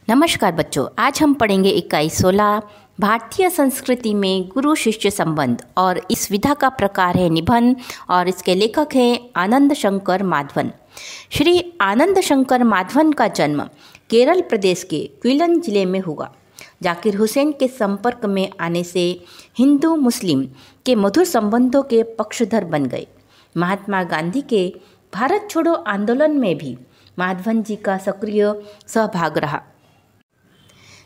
नमस्कार बच्चों, आज हम पढ़ेंगे इकाई 16 भारतीय संस्कृति में गुरु शिष्य संबंध और इस विधा का प्रकार है निबंध और इसके लेखक हैं आनंद शंकर माधवन। श्री आनंद शंकर माधवन का जन्म केरल प्रदेश के क्विलन जिले में हुआ। जाकिर हुसैन के संपर्क में आने से हिंदू मुस्लिम के मधुर संबंधों के पक्षधर बन गए। महात्मा गांधी के भारत छोड़ो आंदोलन में भी माधवन जी का सक्रिय सहभाग रहा।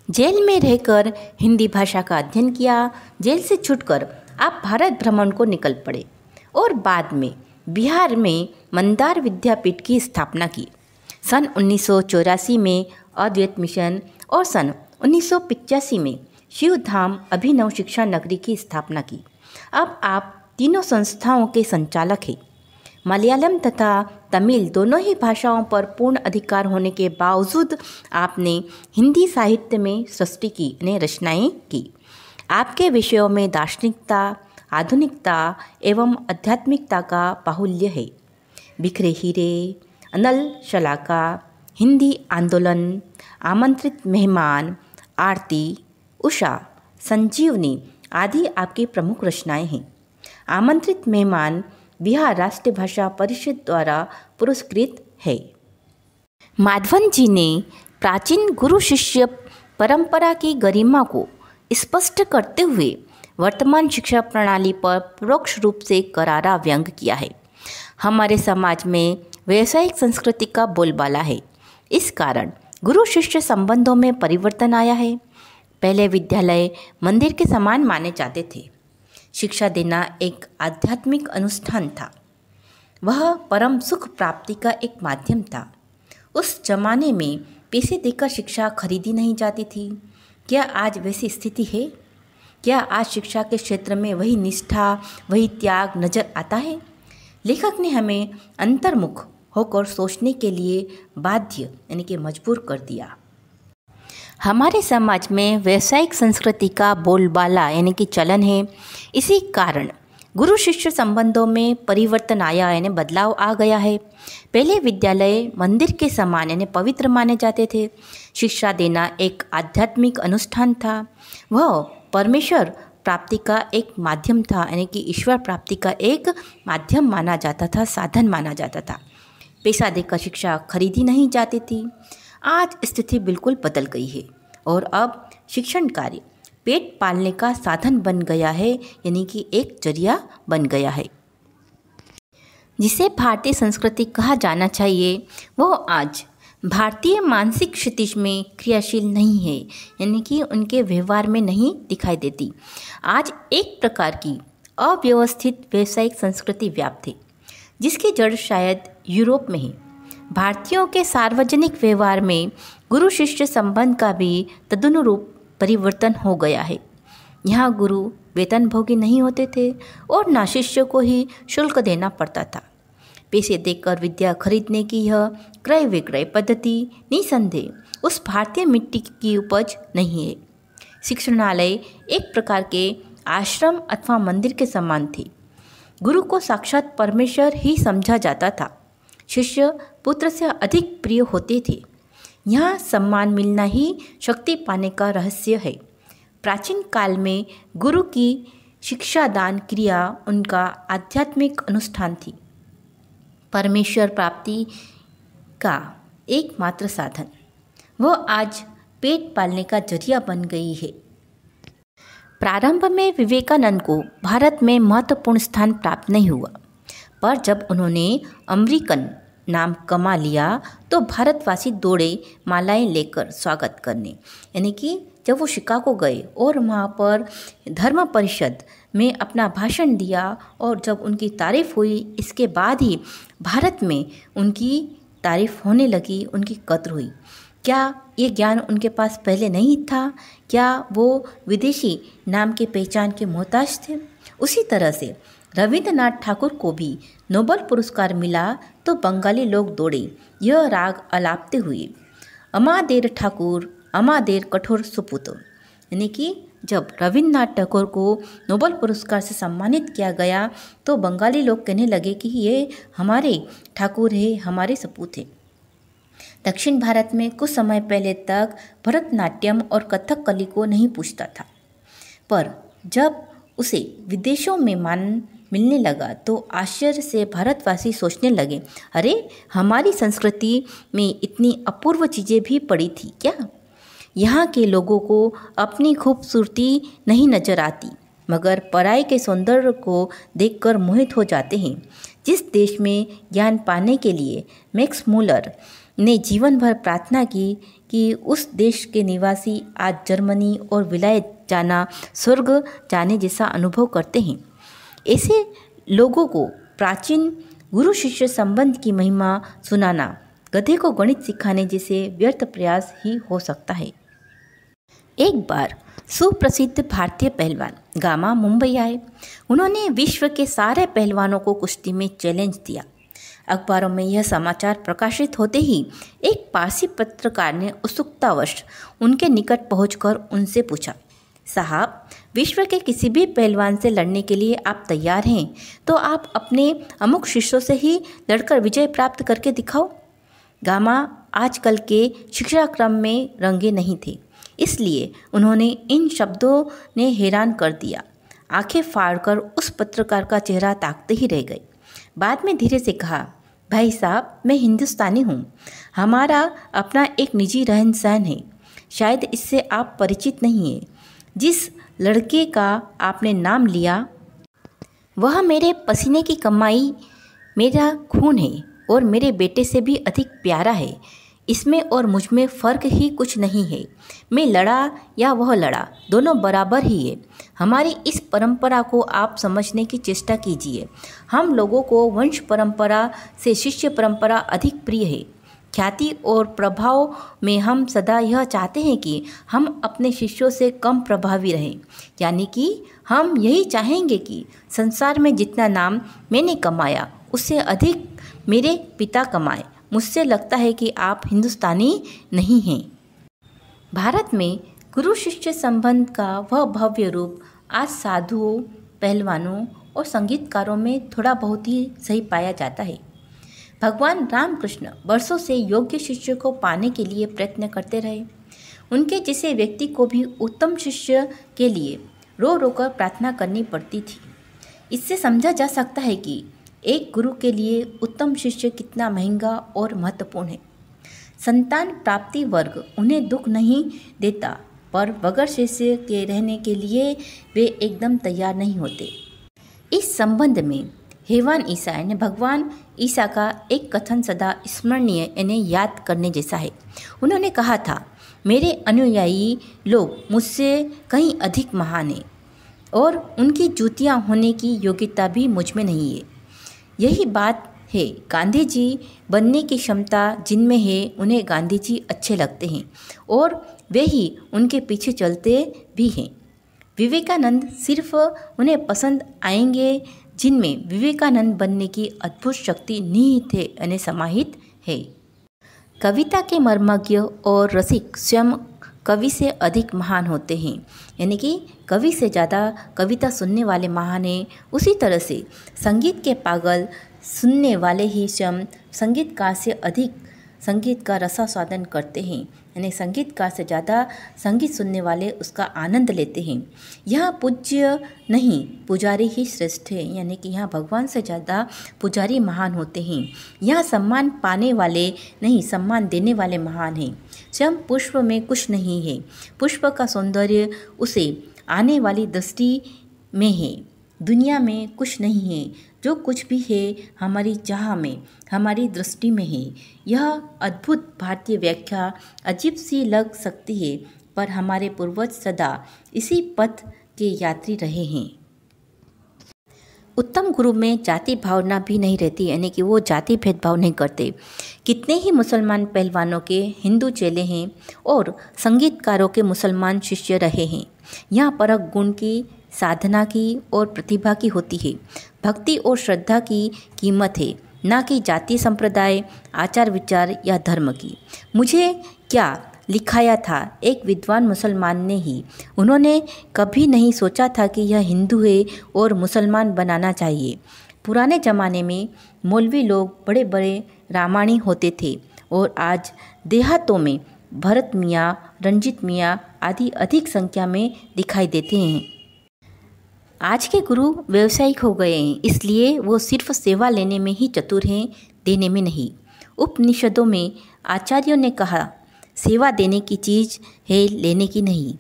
जेल में रहकर हिंदी भाषा का अध्ययन किया। जेल से छूटकर आप भारत भ्रमण को निकल पड़े और बाद में बिहार में मंदार विद्यापीठ की स्थापना की। सन 1984 में अद्वैत मिशन और सन 1985 में शिवधाम अभिनव शिक्षा नगरी की स्थापना की। अब आप तीनों संस्थाओं के संचालक हैं। मलयालम तथा तमिल दोनों ही भाषाओं पर पूर्ण अधिकार होने के बावजूद आपने हिंदी साहित्य में सृष्टि की रचनाएं की। आपके विषयों में दार्शनिकता, आधुनिकता एवं आध्यात्मिकता का बाहुल्य है। बिखरे हीरे, अनल शलाका, हिंदी आंदोलन, आमंत्रित मेहमान, आरती, उषा, संजीवनी आदि आपकी प्रमुख रचनाएं हैं। आमंत्रित मेहमान बिहार राष्ट्रीय भाषा परिषद द्वारा पुरस्कृत है। माधवन जी ने प्राचीन गुरु शिष्य परंपरा की गरिमा को स्पष्ट करते हुए वर्तमान शिक्षा प्रणाली पर परोक्ष रूप से करारा व्यंग किया है। हमारे समाज में व्यावसायिक संस्कृति का बोलबाला है। इस कारण गुरु शिष्य संबंधों में परिवर्तन आया है। पहले विद्यालय मंदिर के समान माने जाते थे। शिक्षा देना एक आध्यात्मिक अनुष्ठान था। वह परम सुख प्राप्ति का एक माध्यम था। उस जमाने में पैसे देकर शिक्षा खरीदी नहीं जाती थी। क्या आज वैसी स्थिति है? क्या आज शिक्षा के क्षेत्र में वही निष्ठा, वही त्याग नजर आता है? लेखक ने हमें अंतर्मुख होकर सोचने के लिए बाध्य यानी कि मजबूर कर दिया। हमारे समाज में व्यावसायिक संस्कृति का बोलबाला यानी कि चलन है। इसी कारण गुरु शिष्य संबंधों में परिवर्तन आया यानी बदलाव आ गया है। पहले विद्यालय मंदिर के समान यानी पवित्र माने जाते थे। शिक्षा देना एक आध्यात्मिक अनुष्ठान था। वह परमेश्वर प्राप्ति का एक माध्यम था यानी कि ईश्वर प्राप्ति का एक माध्यम माना जाता था, साधन माना जाता था। पैसा देकर शिक्षा खरीदी नहीं जाती थी। आज स्थिति बिल्कुल बदल गई है और अब शिक्षण कार्य पेट पालने का साधन बन गया है यानी कि एक जरिया बन गया है। जिसे भारतीय संस्कृति कहा जाना चाहिए वो आज भारतीय मानसिक क्षितिज में क्रियाशील नहीं है यानी कि उनके व्यवहार में नहीं दिखाई देती। आज एक प्रकार की अव्यवस्थित व्यावसायिक संस्कृति व्याप्त है जिसकी जड़ शायद यूरोप में है। भारतीयों के सार्वजनिक व्यवहार में गुरु शिष्य संबंध का भी तदनुरूप परिवर्तन हो गया है। यहाँ गुरु वेतनभोगी नहीं होते थे और ना शिष्य को ही शुल्क देना पड़ता था। पैसे देकर विद्या खरीदने की यह क्रय विक्रय पद्धति निसंदेह उस भारतीय मिट्टी की उपज नहीं है। शिक्षणालय एक प्रकार के आश्रम अथवा मंदिर के समान थे। गुरु को साक्षात परमेश्वर ही समझा जाता था। शिष्य पुत्र से अधिक प्रिय होते थे। यहाँ सम्मान मिलना ही शक्ति पाने का रहस्य है। प्राचीन काल में गुरु की शिक्षादान क्रिया उनका आध्यात्मिक अनुष्ठान थी, परमेश्वर प्राप्ति का एकमात्र साधन। वह आज पेट पालने का जरिया बन गई है। प्रारंभ में विवेकानंद को भारत में महत्वपूर्ण स्थान प्राप्त नहीं हुआ, पर जब उन्होंने अमेरिकन नाम कमा लिया तो भारतवासी दौड़े मालाएं लेकर स्वागत करने। यानी कि जब वो शिकागो गए और वहाँ पर धर्म परिषद में अपना भाषण दिया और जब उनकी तारीफ़ हुई, इसके बाद ही भारत में उनकी तारीफ़ होने लगी, उनकी कद्र हुई। क्या ये ज्ञान उनके पास पहले नहीं था? क्या वो विदेशी नाम के पहचान के मोहताज थे? उसी तरह से रविंद्रनाथ ठाकुर को भी नोबेल पुरस्कार मिला तो बंगाली लोग दौड़े यह राग अलापते हुए, अमादेर ठाकुर अमादेर कठोर सुपुत। यानी कि जब रविंद्रनाथ ठाकुर को नोबेल पुरस्कार से सम्मानित किया गया तो बंगाली लोग कहने लगे कि ये हमारे ठाकुर है, हमारे सपूत है। दक्षिण भारत में कुछ समय पहले तक भरतनाट्यम और कथकली को नहीं पूछता था, पर जब उसे विदेशों में मान मिलने लगा तो आश्चर्य से भारतवासी सोचने लगे, अरे हमारी संस्कृति में इतनी अपूर्व चीज़ें भी पड़ी थी क्या? यहाँ के लोगों को अपनी खूबसूरती नहीं नजर आती, मगर पराई के सौंदर्य को देखकर मोहित हो जाते हैं। जिस देश में ज्ञान पाने के लिए मैक्स मूलर ने जीवन भर प्रार्थना की कि उस देश के निवासी आज जर्मनी और विलायत जाना स्वर्ग जाने जैसा अनुभव करते हैं। ऐसे लोगों को प्राचीन गुरु शिष्य संबंध की महिमा सुनाना गधे को गणित सिखाने जैसे व्यर्थ प्रयास ही हो सकता है। एक बार सुप्रसिद्ध भारतीय पहलवान गामा मुंबई आए। उन्होंने विश्व के सारे पहलवानों को कुश्ती में चैलेंज दिया। अखबारों में यह समाचार प्रकाशित होते ही एक पारसी पत्रकार ने उत्सुकतावश उनके निकट पहुंचकर उनसे पूछा, साहब, विश्व के किसी भी पहलवान से लड़ने के लिए आप तैयार हैं तो आप अपने अमुक शिष्यों से ही लड़कर विजय प्राप्त करके दिखाओ। गामा आजकल के शिक्षाक्रम में रंगे नहीं थे, इसलिए उन्होंने इन शब्दों ने हैरान कर दिया। आंखें फाड़कर उस पत्रकार का चेहरा ताकते ही रह गए। बाद में धीरे से कहा, भाई साहब, मैं हिंदुस्तानी हूँ। हमारा अपना एक निजी रहन सहन है, शायद इससे आप परिचित नहीं हैं। जिस लड़के का आपने नाम लिया वह मेरे पसीने की कमाई, मेरा खून है और मेरे बेटे से भी अधिक प्यारा है। इसमें और मुझ में फ़र्क ही कुछ नहीं है। मैं लड़ा या वह लड़ा, दोनों बराबर ही है। हमारी इस परंपरा को आप समझने की चेष्टा कीजिए। हम लोगों को वंश परंपरा से शिष्य परंपरा अधिक प्रिय है। ख्याति और प्रभाव में हम सदा यह चाहते हैं कि हम अपने शिष्यों से कम प्रभावी रहें, यानी कि हम यही चाहेंगे कि संसार में जितना नाम मैंने कमाया उससे अधिक मेरे पिता कमाए। मुझसे लगता है कि आप हिंदुस्तानी नहीं हैं। भारत में गुरु शिष्य संबंध का वह भव्य रूप आज साधुओं, पहलवानों और संगीतकारों में थोड़ा बहुत ही सही पाया जाता है। भगवान रामकृष्ण वर्षों से योग्य शिष्य को पाने के लिए प्रयत्न करते रहे। उनके जैसे व्यक्ति को भी उत्तम शिष्य के लिए रो रो कर प्रार्थना करनी पड़ती थी। इससे समझा जा सकता है कि एक गुरु के लिए उत्तम शिष्य कितना महंगा और महत्वपूर्ण है। संतान प्राप्ति वर्ग उन्हें दुख नहीं देता, पर बगैर शिष्य के रहने के लिए वे एकदम तैयार नहीं होते। इस संबंध में हेवान ईसाई ने भगवान ईसा का एक कथन सदा स्मरणीय यानी याद करने जैसा है। उन्होंने कहा था, मेरे अनुयायी लोग मुझसे कहीं अधिक महान हैं और उनकी जूतियाँ होने की योग्यता भी मुझ में नहीं है। यही बात है, गांधी जी बनने की क्षमता जिनमें है उन्हें गांधी जी अच्छे लगते हैं और वे ही उनके पीछे चलते भी हैं। विवेकानंद सिर्फ उन्हें पसंद आएंगे जिनमें विवेकानंद बनने की अद्भुत शक्ति निहित है यानी समाहित है। कविता के मर्मज्ञ और रसिक स्वयं कवि से अधिक महान होते हैं, यानी कि कवि से ज़्यादा कविता सुनने वाले महान हैं। उसी तरह से संगीत के पागल सुनने वाले ही स्वयं संगीतकार से अधिक संगीत का रसास्वादन करते हैं, यानी संगीतकार से ज़्यादा संगीत सुनने वाले उसका आनंद लेते हैं। यहाँ पूज्य नहीं, पुजारी ही श्रेष्ठ है, यानी कि यहाँ भगवान से ज़्यादा पुजारी महान होते हैं। यहाँ सम्मान पाने वाले नहीं, सम्मान देने वाले महान हैं। स्वयं पुष्प में कुछ नहीं है, पुष्प का सौंदर्य उसे आने वाली दृष्टि में है। दुनिया में कुछ नहीं है, जो कुछ भी है हमारी चाह में, हमारी दृष्टि में है। यह अद्भुत भारतीय व्याख्या अजीब सी लग सकती है, पर हमारे पूर्वज सदा इसी पथ के यात्री रहे हैं। उत्तम गुरु में जाति भावना भी नहीं रहती, यानी कि वो जाति भेदभाव नहीं करते। कितने ही मुसलमान पहलवानों के हिंदू चेले हैं और संगीतकारों के मुसलमान शिष्य रहे हैं। यहाँ परख गुण की, साधना की और प्रतिभा की होती है। भक्ति और श्रद्धा की कीमत है, ना कि जाति संप्रदाय, आचार विचार या धर्म की। मुझे क्या लिखाया था एक विद्वान मुसलमान ने ही। उन्होंने कभी नहीं सोचा था कि यह हिंदू है और मुसलमान बनाना चाहिए। पुराने ज़माने में मौलवी लोग बड़े बड़े रामायणी होते थे और आज देहातों में भरत मियाँ, रंजित मियाँ आदि अधिक संख्या में दिखाई देते हैं। आज के गुरु व्यावसायिक हो गए हैं, इसलिए वो सिर्फ सेवा लेने में ही चतुर हैं, देने में नहीं। उपनिषदों में आचार्यों ने कहा, सेवा देने की चीज़ है, लेने की नहीं।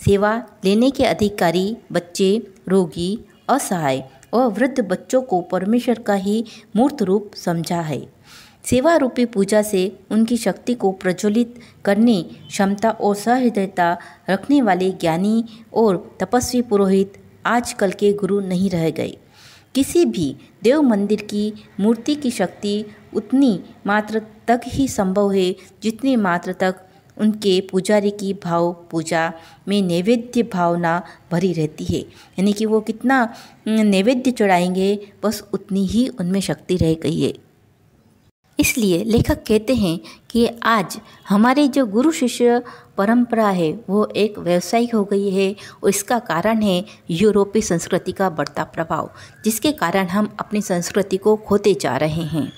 सेवा लेने के अधिकारी बच्चे, रोगी, असहाय और वृद्ध बच्चों को परमेश्वर का ही मूर्त रूप समझा है। सेवा रूपी पूजा से उनकी शक्ति को प्रज्वलित करने क्षमता और सहृदयता रखने वाले ज्ञानी और तपस्वी पुरोहित आजकल के गुरु नहीं रह गए। किसी भी देव मंदिर की मूर्ति की शक्ति उतनी मात्र तक ही संभव है जितनी मात्र तक उनके पुजारी की भाव पूजा में नैवेद्य भावना भरी रहती है। यानी कि वो कितना नैवेद्य चढ़ाएंगे, बस उतनी ही उनमें शक्ति रह गई है। इसलिए लेखक कहते हैं कि आज हमारे जो गुरु शिष्य परंपरा है वो एक व्यावसायिक हो गई है, और इसका कारण है यूरोपीय संस्कृति का बढ़ता प्रभाव, जिसके कारण हम अपनी संस्कृति को खोते जा रहे हैं।